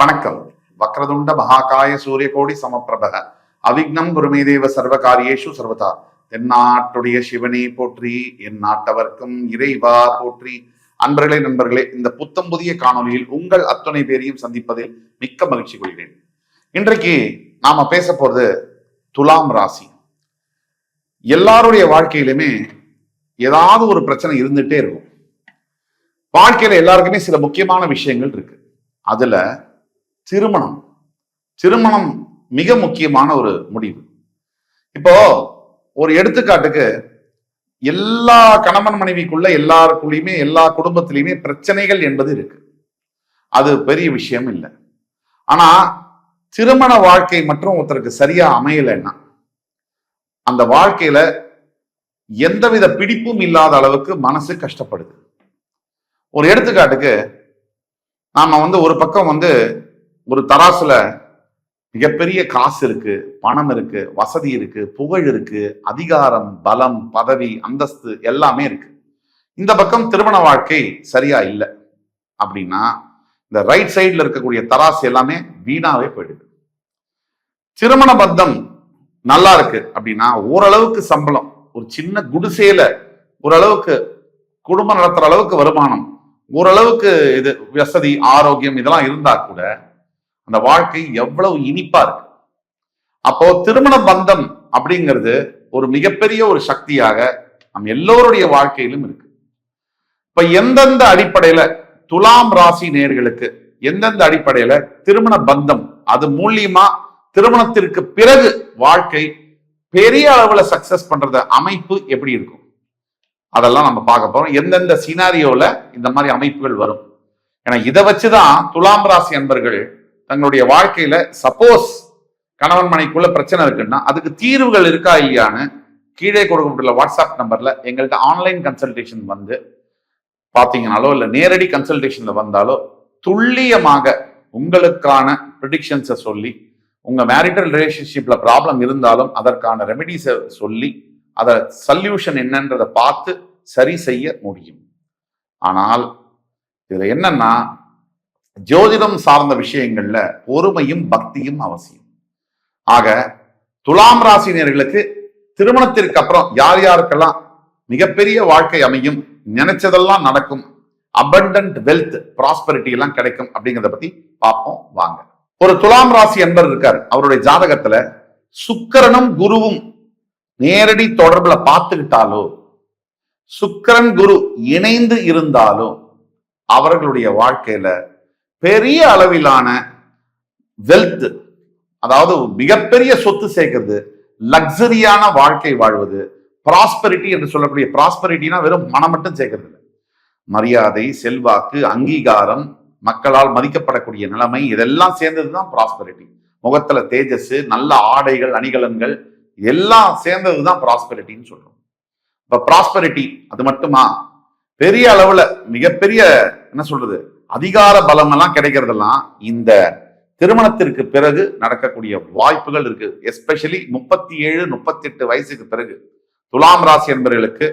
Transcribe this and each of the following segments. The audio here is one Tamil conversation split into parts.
வணக்கம். வக்ரதுண்ட மகாகாய சூரியகோடி சமப்பிரபக அவிக்னம் குருமேதேவ சர்வகாரியேஷு சர்வதா. தென்னாட்டுடைய சிவனே போற்றி, என் நாட்டவர்க்கும் இறைவா போற்றி. அன்பர்களே, நண்பர்களே, இந்த புத்தம் புதிய காணொலியில் உங்கள் அத்தனை பேரையும் சந்திப்பதில் மிக்க மகிழ்ச்சி கொள்கிறேன். இன்றைக்கு நாம பேச போறது துலாம் ராசி. எல்லாருடைய வாழ்க்கையிலுமே ஏதாவது ஒரு பிரச்சனை இருந்துட்டே இருக்கும். வாழ்க்கையில எல்லாருக்குமே சில முக்கியமான விஷயங்கள் இருக்கு. அதுல திருமணம் மிக முக்கியமான ஒரு முடிவு. இப்போ ஒரு எடுத்துக்காட்டுக்கு, எல்லா கணவன் மனைவிக்குள்ள எல்லாருக்குள்ளயுமே எல்லா குடும்பத்திலையுமே பிரச்சனைகள் என்பது இருக்கு. அது பெரிய விஷயம் இல்லை. ஆனா திருமண வாழ்க்கை மற்றும் ஒருத்தருக்கு சரியா அமையலைன்னா அந்த வாழ்க்கையில எந்தவித பிடிப்பும் இல்லாத அளவுக்கு மனசு கஷ்டப்படுது. ஒரு எடுத்துக்காட்டுக்கு, நாம ஒரு பக்கம் ஒரு தராசுல மிகப்பெரிய காசு இருக்கு, பணம் இருக்கு, வசதி இருக்கு, புகழ் இருக்கு, அதிகாரம், பலம், பதவி, அந்தஸ்து எல்லாமே இருக்கு. இந்த பக்கம் திருமண வாழ்க்கை சரியா இல்லை அப்படின்னா இந்த ரைட் சைட்ல இருக்கக்கூடிய தராசு எல்லாமே வீணாவே போயிடுது. திருமண பந்தம் நல்லா இருக்கு அப்படின்னா ஓரளவுக்கு சம்பளம், ஒரு சின்ன குடிசையில ஓரளவுக்கு குடும்பம் நடத்துற அளவுக்கு வருமானம், ஓரளவுக்கு இது வசதி, ஆரோக்கியம் இதெல்லாம் இருந்தா கூட அந்த வாழ்க்கை எவ்வளவு இனிப்பா இருக்கு. அப்போ திருமண பந்தம் அப்படிங்கிறது ஒரு மிகப்பெரிய ஒரு சக்தியாக நம் எல்லோருடைய வாழ்க்கையிலும் இருக்கு. இப்ப எந்தெந்த அடிப்படையில துலாம் ராசி நேயர்களுக்கு எந்தெந்த அடிப்படையில திருமண பந்தம், அது மூலியமா திருமணத்திற்கு பிறகு வாழ்க்கை பெரிய அளவுல சக்சஸ் பண்றது அமைப்பு எப்படி இருக்கும், அதெல்லாம் நம்ம பார்க்க போறோம். எந்தெந்த சினாரியோல இந்த மாதிரி அமைப்புகள் வரும். ஏன்னா இதை வச்சுதான் துலாம் ராசி அன்பர்கள் தங்களுடைய வாழ்க்கையில சப்போஸ் கணவன் மனைக்குள்ள பிரச்சனை இருக்குன்னா அதுக்கு தீர்வுகள் இருக்கா இல்லையான்னு கீழே கொடுக்கப்பட்டுள்ள வாட்ஸ்அப் நம்பர்ல எங்கள்கிட்ட ஆன்லைன் கன்சல்டேஷன் பாத்தீங்கன்னாலோ இல்ல நேரடி கன்சல்டேஷன்ல வந்தாலோ துல்லியமாக உங்களுக்கான ப்ரெடிக்ஷன்ஸை சொல்லி, உங்க மேரிட்டல் ரிலேஷன்ஷிப்ல ப்ராப்ளம் இருந்தாலும் அதற்கான ரெமெடிஸை சொல்லி அத சொல்யூஷன் என்னன்றதை பார்த்து சரி செய்ய முடியும். ஆனால் இதுல என்னன்னா, ஜோதிடம் சார்ந்த விஷயங்கள்ல பொறுமையும் பக்தியும் அவசியம். ஆக துலாம் ராசினியர்களுக்கு திருமணத்திற்கு அப்புறம் யார் யாருக்கெல்லாம் மிகப்பெரிய வாழ்க்கை அமையும், நினைச்சதெல்லாம் நடக்கும், அபண்டன்ட் வெல்த், ப்ராஸ்பரிட்டி எல்லாம் கிடைக்கும் அப்படிங்கிறத பத்தி பார்ப்போம் வாங்க. ஒரு துலாம் ராசி என்பர் இருக்கார். அவருடைய ஜாதகத்துல சுக்கிரனும் குருவும் நேரடி தொடர்புல பார்த்துக்கிட்டாலோ, சுக்கிரன் குரு இணைந்து இருந்தாலோ அவர்களுடைய வாழ்க்கையில பெரிய அளவிலான வெல்த், அதாவது மிகப்பெரிய சொத்து சேர்க்கிறது, லக்ஸரியான வாழ்க்கை வாழ்வது, ப்ராஸ்பரிட்டி என்று சொல்லக்கூடிய ப்ராஸ்பரிட்டினா வெறும் மனம் மட்டும் சேர்க்கிறது இல்லை, மரியாதை, செல்வாக்கு, அங்கீகாரம், மக்களால் மதிக்கப்படக்கூடிய நிலைமை, இதெல்லாம் சேர்ந்ததுதான் ப்ராஸ்பரிட்டி. முகத்துல தேஜஸ், நல்ல ஆடைகள், அணிகலன்கள் எல்லாம் சேர்ந்ததுதான் ப்ராஸ்பரிட்டின்னு சொல்றோம். இப்ப ப்ராஸ்பரிட்டி அது மட்டுமா, பெரிய அளவுல மிகப்பெரிய என்ன சொல்றது அதிகார பலம் எல்லாம் கிடைக்கிறதெல்லாம் இந்த திருமணத்திற்கு பிறகு நடக்கக்கூடிய வாய்ப்புகள் இருக்கு. எஸ்பெஷலி 37, 38 வயசுக்கு பிறகு துலாம் ராசி என்பவர்களுக்கு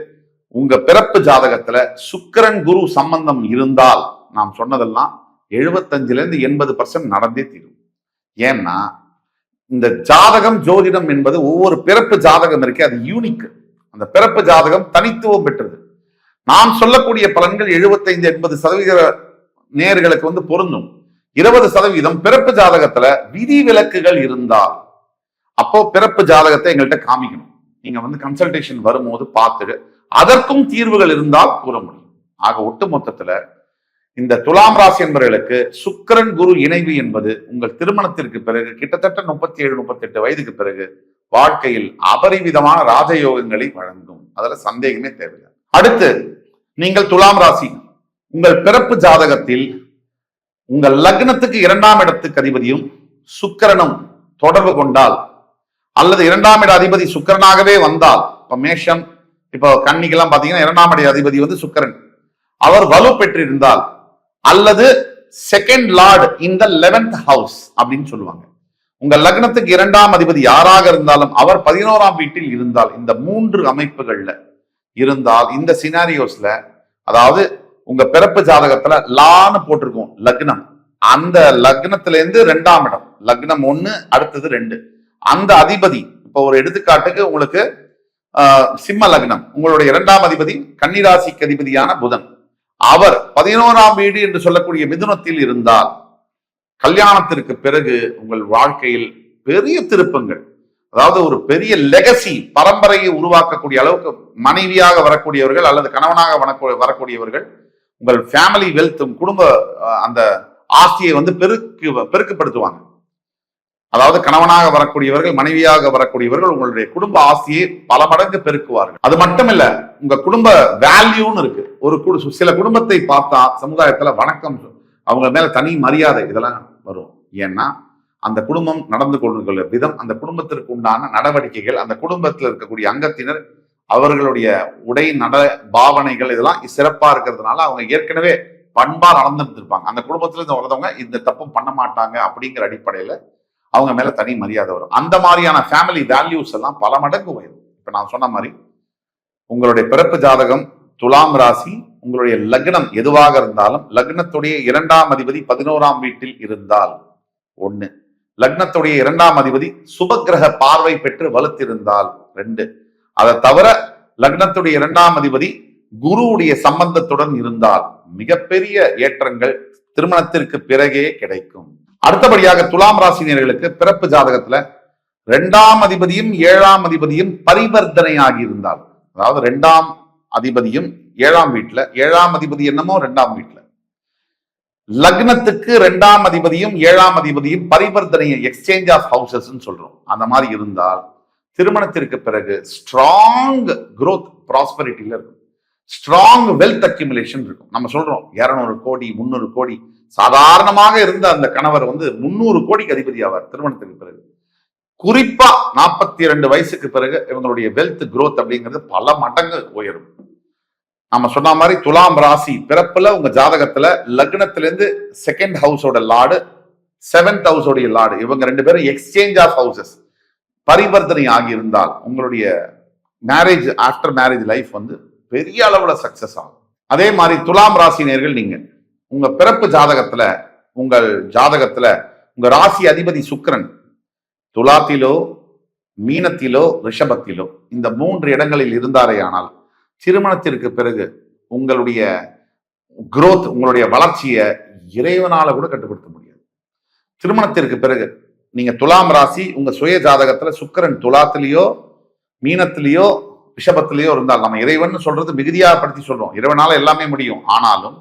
உங்க பிறப்பு ஜாதகத்துல சுக்கிரன் குரு சம்பந்தம் இருந்தால் நாம் சொன்னதெல்லாம் 75% நடந்தே தீரும். ஏன்னா இந்த ஜாதகம், ஜோதிடம் என்பது ஒவ்வொரு பிறப்பு ஜாதகம் இருக்கு, அது யூனிக். அந்த பிறப்பு ஜாதகம் தனித்துவம் பெற்றது. நாம் சொல்லக்கூடிய பலன்கள் 75-80% நேர்களுக்கு பொருந்தும். 20% பிறப்பு ஜாதகத்துல விதி விலக்குகள் இருந்தால் அப்போ பிறப்பு ஜாதகத்தை எங்கள்கிட்ட காமிக்கணும். நீங்க கன்சல்டேஷன் வரும்போது பார்த்துட்டு அதற்கும் தீர்வுகள் இருந்தால் கூற முடியும். ஆக ஒட்டுமொத்தத்துல இந்த துலாம் ராசி என்பவர்களுக்கு சுக்கிரன் குரு இணைவு என்பது உங்கள் திருமணத்திற்கு பிறகு கிட்டத்தட்ட 37-38 வயதுக்கு பிறகு வாழ்க்கையில் அபரிவிதமான ராஜயோகங்களை வழங்கும். அதுல சந்தேகமே தேவையில்லை. அடுத்து, நீங்கள் துலாம் ராசி, உங்கள் பிறப்பு ஜாதகத்தில் உங்கள் லக்னத்துக்கு 2ஆம் இடத்துக்கு அதிபதியும் சுக்கிரனும் தொடர்பு கொண்டால், அல்லது 2ஆம் இட அதிபதி சுக்கிரனாகவே வந்தால், இப்ப மேஷம், இப்போ கன்னிக்கெல்லாம் பாத்தீங்கன்னா 2ஆம் இட அதிபதி சுக்கிரன், அவர் வலு பெற்றிருந்தால், அல்லது செகண்ட் லார்ட் இன் த 11th ஹவுஸ் அப்படின்னு சொல்லுவாங்க. உங்க லக்னத்துக்கு 2ஆம் அதிபதி யாராக இருந்தாலும் அவர் 11ஆம் வீட்டில் இருந்தால், இந்த 3 அமைப்புகள்ல இருந்தால், இந்த சினாரியோஸ்ல, அதாவது உங்க பிறப்பு ஜாதகத்துல லான்னு போட்டிருக்கும் லக்னம், அந்த லக்னத்துல இருந்து 2ஆம் இடம், லக்னம் 1 அடுத்தது 2, அந்த அதிபதி இப்ப ஒரு எடுத்துக்காட்டுக்கு உங்களுக்கு சிம்ம லக்னம், உங்களுடைய 2ஆம் அதிபதி கன்னிராசிக்கு அதிபதியான புதன், அவர் 11ஆம் வீடு என்று சொல்லக்கூடிய மிதுனத்தில் இருந்தால் கல்யாணத்திற்கு பிறகு உங்கள் வாழ்க்கையில் பெரிய திருப்பங்கள், அதாவது ஒரு பெரிய லெகசி பரம்பரையை உருவாக்கக்கூடிய அளவுக்கு மனைவியாக வரக்கூடியவர்கள் அல்லது கணவனாக வரக்கூடியவர்கள் உங்கள் ஃபேமிலி வெல்த், குடும்ப அந்த ஆஸ்தியை வந்து பெருக்குப்படுத்துவாங்க. அதாவது கணவனாக வரக்கூடியவர்கள் மனைவியாக வரக்கூடியவர்கள் உங்களுடைய குடும்ப ஆஸ்தியை பல மடங்கு பெருக்குவார்கள். அது மட்டும் இல்ல, உங்க குடும்ப வேல்யூன்னு இருக்கு. ஒரு சில குடும்பத்தை பார்த்தா சமுதாயத்துல வணக்கம், அவங்க மேல தனி மரியாதை இதெல்லாம் வரும். ஏன்னா அந்த குடும்பம் நடந்து கொள்ளுகிற விதம், அந்த குடும்பத்திற்கு உண்டான நடவடிக்கைகள், அந்த குடும்பத்தில் இருக்கக்கூடிய அங்கத்தினர் அவர்களுடைய உடை நட பாவனைகள் இதெல்லாம் சிறப்பா இருக்கிறதுனால அவங்க ஏற்கனவே பண்பா நடந்துட்டு இருப்பாங்க. அந்த குடும்பத்துல இருந்து வரதவங்க இந்த தப்பும் பண்ண மாட்டாங்க அப்படிங்கிற அடிப்படையில அவங்க மேல தனி மரியாதை வரும். அந்த மாதிரியான ஃபேமிலி வேல்யூஸ் எல்லாம் பல மடங்கு உயரும். இப்ப நான் சொன்ன மாதிரி உங்களுடைய பிறப்பு ஜாதகம் துலாம் ராசி, உங்களுடைய லக்னம் எதுவாக இருந்தாலும் லக்னத்துடைய 2ஆம் அதிபதி 11ஆம் வீட்டில் இருந்தால் 1, லக்னத்துடைய 2ஆம் அதிபதி சுபக்கிரக பார்வை பெற்று வலுத்திருந்தால் 2, அதை தவிர லக்னத்துடைய 2ஆம் அதிபதி குருவுடைய சம்பந்தத்துடன் இருந்தால் மிகப்பெரிய ஏற்றங்கள் திருமணத்திற்கு பிறகே கிடைக்கும். அடுத்தபடியாக துலாம் ராசினியர்களுக்கு பிறப்பு ஜாதகத்துல 2ஆம் அதிபதியும் 7ஆம் அதிபதியும் பரிவர்த்தனை ஆகி இருந்தால், அதாவது 2ஆம் அதிபதியும் 7ஆம் வீட்டுல, 7ஆம் அதிபதி என்னமோ 2ஆம் வீட்டுல, லக்னத்துக்கு 2ஆம் அதிபதியும் 7ஆம் அதிபதியும் பரிவர்த்தனை எக்ஸ்சேஞ்ச் ஆஃப் ஹவுசஸ் சொல்றோம். அந்த மாதிரி இருந்தால் திருமணத்திற்கு பிறகு ஸ்ட்ராங் growth ப்ராஸ்பரிட்டியில இருக்கும், ஸ்ட்ராங் வெல்த் அக்யூமுலேஷன் இருக்கும். நம்ம சொல்றோம் 200 கோடி 300 கோடி, சாதாரணமாக இருந்த அந்த கணவர் வந்து 300 கோடிக்கு அதிபதி ஆவார் திருமணத்துக்கு பிறகு. குறிப்பா 42 வயசுக்கு பிறகு இவங்களுடைய வெல்த் growth அப்படிங்கிறது பல மடங்கு உயரும். நம்ம சொன்ன மாதிரி துலாம் ராசி பிறப்புல உங்க ஜாதகத்துல லக்னத்திலிருந்து 2nd ஹவுஸோட லார்டு 7th ஹவுஸோடைய லார்டு இவங்க 2 பேரும் எக்ஸ்சேஞ்ச் ஆஃப் ஹவுசஸ் பரிவர்த்தனை ஆகி இருந்தால் உங்களுடைய மேரேஜ் ஆஃப்டர் மேரேஜ் லைஃப் வந்து பெரிய அளவுல சக்சஸ் ஆகும். அதே மாதிரி துலாம் ராசினியர்கள் நீங்க உங்க பிறப்பு ஜாதகத்துல உங்க ராசி அதிபதி சுக்கிரன் துலாத்திலோ மீனத்திலோ ரிஷபத்திலோ இந்த 3 இடங்களில் இருந்தாரேயானால் திருமணத்திற்கு பிறகு உங்களுடைய growth, உங்களுடைய வளர்ச்சியை இறைவனால கூட கட்டுப்படுத்த முடியாது. திருமணத்திற்கு பிறகு நீங்க துலாம் ராசி உங்க சுய ஜாதகத்துல சுக்கிரன் துலாத்திலேயோ மீனத்திலேயோ ரிஷபத்திலேயோ இருந்தால், நம்ம இறைவன் சொல்றது மிகுதியாகப்படுத்தி சொல்றோம், இறைவனால எல்லாமே முடியும். ஆனாலும்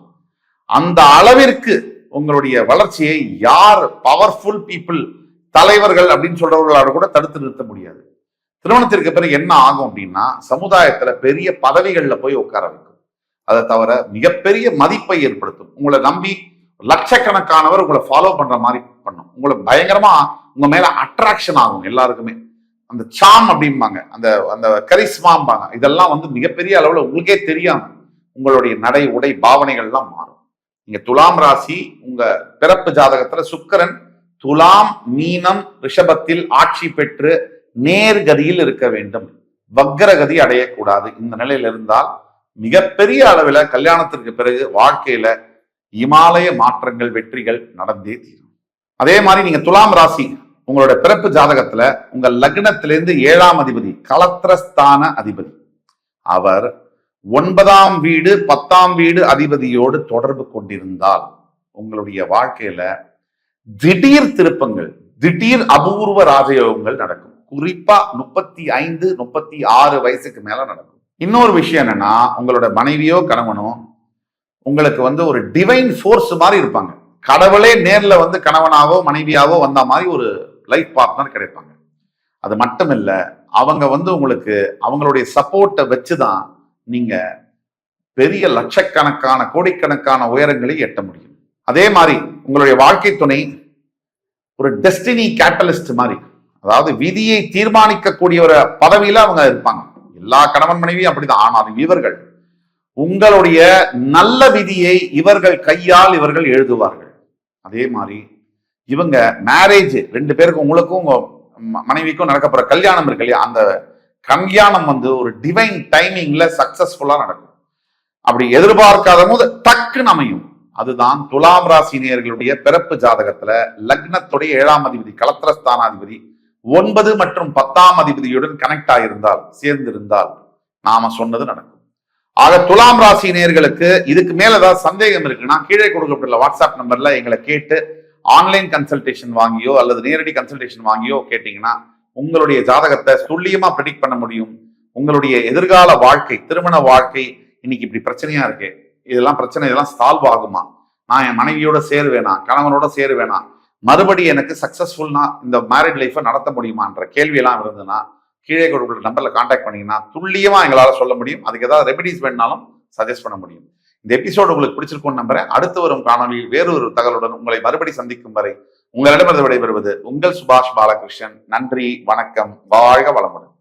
அந்த அளவிற்கு உங்களுடைய வளர்ச்சியை யார் பவர்ஃபுல் பீப்புள் தலைவர்கள் அப்படின்னு சொல்றவர்களால கூட தடுத்து நிறுத்த முடியாது. திருமணத்திற்கு பிறகு என்ன ஆகும் அப்படின்னா சமுதாயத்துல பெரிய பதவிகள்ல போய் உட்கார வைக்கும். அதை தவிர மிகப்பெரிய மதிப்பை ஏற்படுத்தும். உங்களை நம்பி லட்சக்கணக்கானவர் உங்களை ஃபாலோ பண்ற மாதிரி பண்ணும். உங்களை பயங்கரமா உங்க மேல அட்ராக்ஷன் ஆகும். எல்லாருக்குமே அந்த சாம் அப்படிம்பாங்க, அந்த கரிஸ்மாம்பாங்க. இதெல்லாம் வந்து மிகப்பெரிய அளவுல உங்களுக்கே தெரியாம உங்களுடைய நடை உடை பாவனைகள் எல்லாம் மாறும். நீங்க துலாம் ராசி உங்க பிறப்பு ஜாதகத்துல சுக்கிரன் துலாம் மீனம் ரிஷபத்தில் ஆட்சி பெற்று நேர்கதியில் இருக்க வேண்டும், வக்ரகதி அடையக்கூடாது. இந்த நிலையில இருந்தால் மிகப்பெரிய அளவில் கல்யாணத்திற்கு பிறகு வாழ்க்கையில இமாலய மாற்றங்கள் வெற்றிகள் நடந்தே தீரும். அதே மாதிரி நீங்க துலாம் ராசி உங்களோட பிறப்பு ஜாதகத்துல உங்க லக்னத்திலிருந்து 7ஆம் அதிபதி கலத்திரஸ்தான அதிபதி, அவர் 9ஆம் வீடு 10ஆம் வீடு அதிபதியோடு தொடர்பு கொண்டிருந்தால் உங்களுடைய வாழ்க்கையில திடீர் திருப்பங்கள், திடீர் அபூர்வ ராஜயோகங்கள் நடக்கும். குறிப்பா 35 36 வயசுக்கு மேல நடக்கும். இன்னொரு விஷயம் என்னன்னா உங்களோட மனைவியோ கணவனோ உங்களுக்கு வந்து ஒரு டிவைன் ஃபோர்ஸ் மாதிரி இருப்பாங்க. கடவுளே நேர்ல வந்து கணவனாவோ மனைவியாவோ வந்த மாதிரி ஒரு லைஃப் பார்ட்னர் கிடைப்பாங்க. அது மட்டும் இல்ல, அவங்க வந்து உங்களுக்கு அவங்களுடைய சப்போர்ட்டை வச்சுதான் நீங்க பெரிய லட்சக்கணக்கான கோடிக்கணக்கான உயரங்களை எட்ட முடியும். அதே மாதிரி உங்களுடைய வாழ்க்கை துணை ஒரு டெஸ்டினி கேட்டலிஸ்ட் மாதிரி, அதாவது விதியை தீர்மானிக்கக்கூடிய ஒரு பதவியில அவங்க இருப்பாங்க. எல்லா கணவன் மனைவியும் அப்படிதான். ஆனாலும் இவர்கள் உங்களுடைய நல்ல விதியை இவர்கள் கையால் இவர்கள் எழுதுவார்கள். அதே மாதிரி இவங்க மேரேஜ் 2 பேருக்கும் உங்களுக்கும் மனைவிக்கும் நடக்கப்படுற கல்யாணம் இருக்கு இல்லையா, அந்த கல்யாணம் வந்து ஒரு டிவைன் டைமிங்ல சக்சஸ்ஃபுல்லா நடக்கும். அப்படி எதிர்பார்க்காத போது டக்குன்னு அமையும். அதுதான் துலாம் ராசினியர்களுடைய பிறப்பு ஜாதகத்துல லக்னத்துடைய 7ஆம் அதிபதி கலத்திரஸ்தானாதிபதி 9 மற்றும் 10ஆம் அதிபதியுடன் கனெக்ட் ஆகியிருந்தால், சேர்ந்திருந்தால் நாம சொன்னது நடக்கும். ஆக துலாம் ராசி நேயர்களுக்கு இதுக்கு மேல ஏதாவது சந்தேகம் இருக்குன்னா கீழே கொடுக்கப்பட்டுள்ள வாட்ஸ்அப் நம்பர்ல எங்களை கேட்டு ஆன்லைன் கன்சல்டேஷன் வாங்கியோ அல்லது நேரடி கன்சல்டேஷன் வாங்கியோ கேட்டீங்கன்னா உங்களுடைய ஜாதகத்தை துல்லியமா ப்ரெடிக்ட் பண்ண முடியும். உங்களுடைய எதிர்கால வாழ்க்கை, திருமண வாழ்க்கை இன்னைக்கு இப்படி பிரச்சனையா இருக்கு, இதெல்லாம் பிரச்சனை, இதெல்லாம் சால்வ் ஆகுமா, நான் என் மனைவியோட சேருவேனா, கணவனோட சேருவேனா, மறுபடி எனக்கு சக்சஸ்ஃபுல்னா இந்த மேரிட் லைஃபை நடத்த முடியுமான்ற கேள்வி எல்லாம் இருந்ததுன்னா கீழே கொடுக்குற நம்பர்ல கான்டாக்ட் பண்ணீங்கன்னா துல்லியமா எங்களால சொல்ல முடியும். அதுக்கு ஏதாவது ரெமெடிஸ் வேணும்னாலும் சஜஸ்ட் பண்ண முடியும். இந்த எபிசோடு உங்களுக்கு பிடிச்சிருக்கும்னு நம்புறேன். அடுத்து வரும் காணொலியில் வேறொரு தகவலுடன் உங்களை மறுபடி சந்திக்கும் வரை உங்களிடமிருந்து விடைபெறுவது உங்கள் சுபாஷ் பாலகிருஷ்ணன். நன்றி, வணக்கம், வாழ்க வளமுடன்.